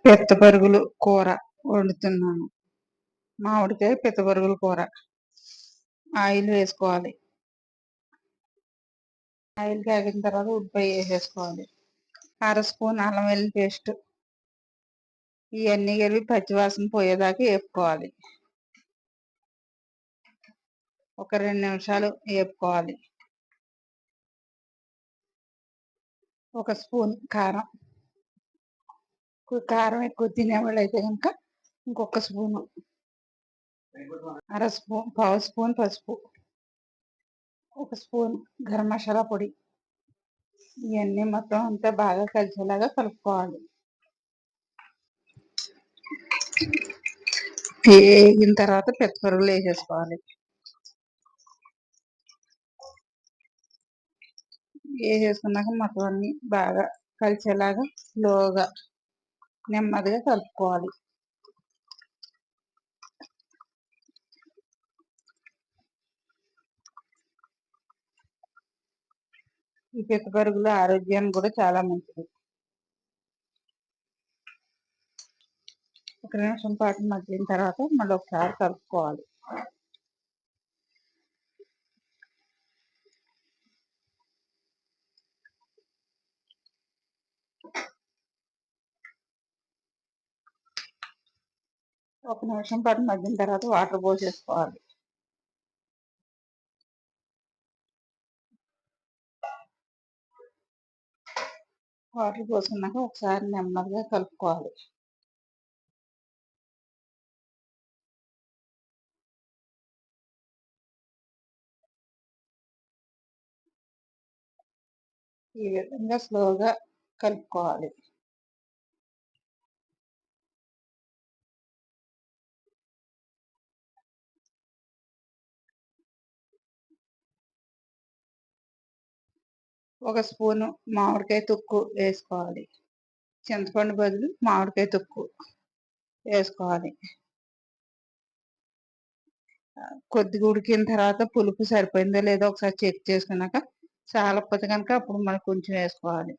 పిత్తపరుగులు కూర వండుతున్నాను. మామిడికాయ పిత్తపరుగుల కూర. ఆయిల్ వేసుకోవాలి. ఆయిల్ కాగిన తర్వాత ఉల్లిపాయ వేసేసుకోవాలి. స్పూన్ అల్లం వెల్లుల్లి పేస్ట్. ఇవన్నీ కలిపి పచ్చివాసన పోయేదాకా వేపుకోవాలి. ఒక 2 నిమిషాలు వేపుకోవాలి. ఒక స్పూన్ కారం. కారం ఎక్కువ తినేవాళ్ళు అయితే కనుక ఇంకొక స్పూను. పావు స్పూన్ పసుపు. ఒక స్పూన్ గరం మసాలా పొడి. ఇవన్నీ మొత్తం అంతా బాగా కలిసేలాగా కలుపుకోవాలి. వేగిన తర్వాత పిత్తపరుగులు వేసేసుకోవాలి. వేసేసుకున్నాక మొత్తం అన్ని బాగా కలిసేలాగా స్లోగా నెమ్మదిగా కలుపుకోవాలి. ఈ పిత్తపరుగులు ఆరోగ్యానికి కూడా చాలా మంచిది. ఒక నిమిషం పాటు మగ్గిన తర్వాత మళ్ళీ ఒకసారి కలుపుకోవాలి. ఒక నిమిషం పాటు మగ్గిన తర్వాత వాటర్ పోసేసుకోవాలి. వాటర్ పోసుకున్నాక ఒకసారి నెమ్మదిగా కలుపుకోవాలి. ఈ విధంగా స్లోగా కలుపుకోవాలి. ఒక స్పూను మామిడికాయ తొక్కు వేసుకోవాలి. చింతపండు బదులు మామిడికాయ తొక్కు వేసుకోవాలి. కొద్దిగా ఉడికిన తర్వాత పులుపు సరిపోయిందో లేదో ఒకసారి చెక్ చేసుకున్నాక చాలకపోతే కనుక అప్పుడు మనం కొంచెం వేసుకోవాలి.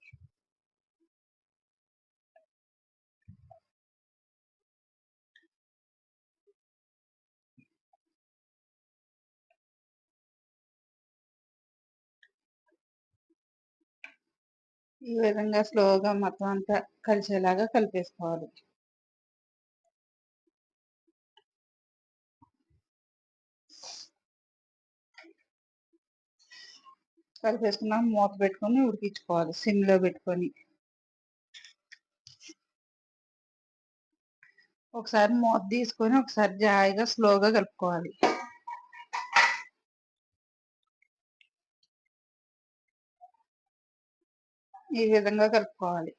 ఈ విధంగా స్లోగా మొత్తం అంతా కలిసేలాగా కలిపేసుకోవాలి. కలిపేసుకున్నాక మూత పెట్టుకొని ఉడికించుకోవాలి సిమ్లో పెట్టుకొని. ఒకసారి మూత తీసుకొని ఒకసారి జాయిగా స్లోగా కలుపుకోవాలి. ఈ విధంగా కలుపుకోవాలి.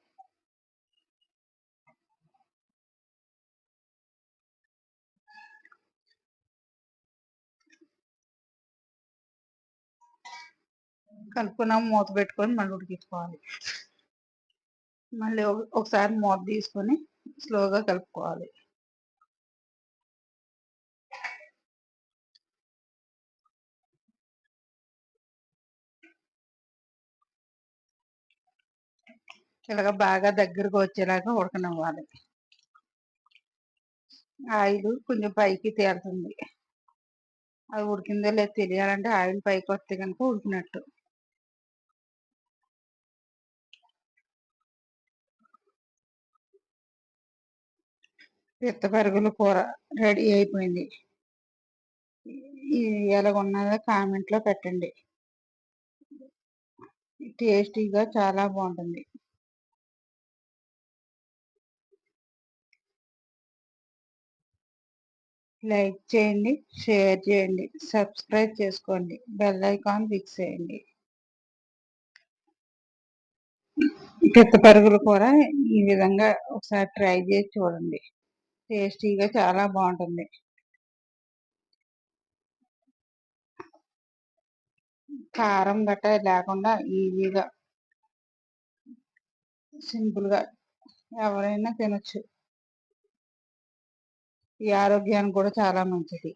కలుపుకున్నాక మూత పెట్టుకొని మళ్ళీ ఉడికించుకోవాలి. మళ్ళీ ఒకసారి మూత తీసుకొని స్లోగా కలుపుకోవాలి. ఇలాగ బాగా దగ్గరకు వచ్చేలాగా ఉడకనివ్వాలి. ఆయిల్ కొంచెం పైకి తేలుతుంది. అది ఉడికిందో లేదో తెలియాలంటే ఆయిల్ పైకి వస్తే కనుక ఉడికినట్టు. పిత్తపరుగుల కూర రెడీ అయిపోయింది. ఎలాగున్నదో కామెంట్లో పెట్టండి. టేస్టీగా చాలా బాగుంటుంది. లైక్ చేయండి, షేర్ చేయండి, సబ్స్క్రైబ్ చేసుకోండి, బెల్ ఐకాన్ క్లిక్ చేయండి. పిత్తపరుగుల కూర ఈ విధంగా ఒకసారి ట్రై చేసి చూడండి. టేస్టీగా చాలా బాగుంటుంది. కారం గట్రా లేకుండా ఈజీగా సింపుల్గా ఎవరైనా తినొచ్చు. ఈ ఆరోగ్యానికి కూడా చాలా మంచిది.